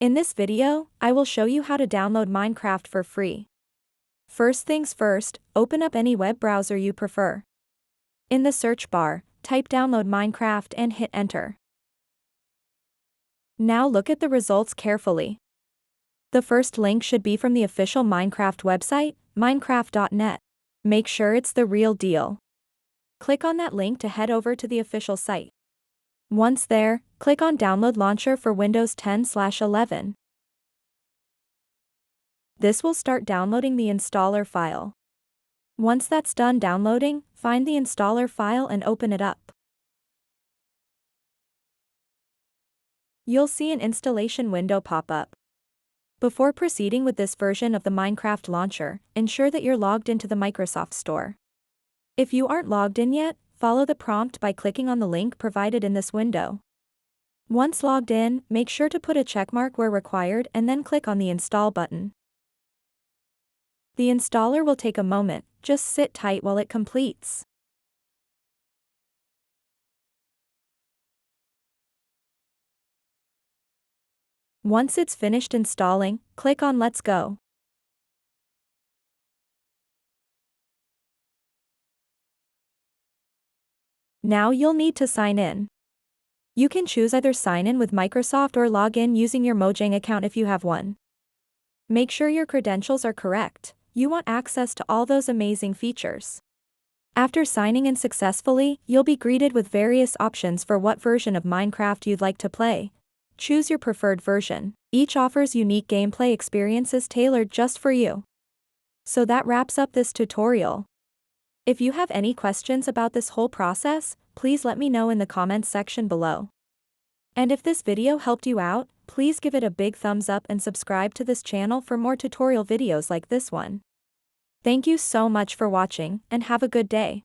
In this video, I will show you how to download Minecraft for free. First things first, open up any web browser you prefer. In the search bar, type download Minecraft and hit enter. Now look at the results carefully. The first link should be from the official Minecraft website, minecraft.net. Make sure it's the real deal. Click on that link to head over to the official site. Once there, click on Download Launcher for Windows 10/11. This will start downloading the installer file. Once that's done downloading, find the installer file and open it up. You'll see an installation window pop up. Before proceeding with this version of the Minecraft launcher, ensure that you're logged into the Microsoft Store. If you aren't logged in yet, follow the prompt by clicking on the link provided in this window. Once logged in, make sure to put a checkmark where required and then click on the Install button. The installer will take a moment, just sit tight while it completes. Once it's finished installing, click on Let's Go. Now you'll need to sign in. You can choose either sign in with Microsoft or log in using your Mojang account if you have one. Make sure your credentials are correct. You want access to all those amazing features. After signing in successfully, you'll be greeted with various options for what version of Minecraft you'd like to play. Choose your preferred version. Each offers unique gameplay experiences tailored just for you. So that wraps up this tutorial. If you have any questions about this whole process, please let me know in the comments section below. And if this video helped you out, please give it a big thumbs up and subscribe to this channel for more tutorial videos like this one. Thank you so much for watching, and have a good day.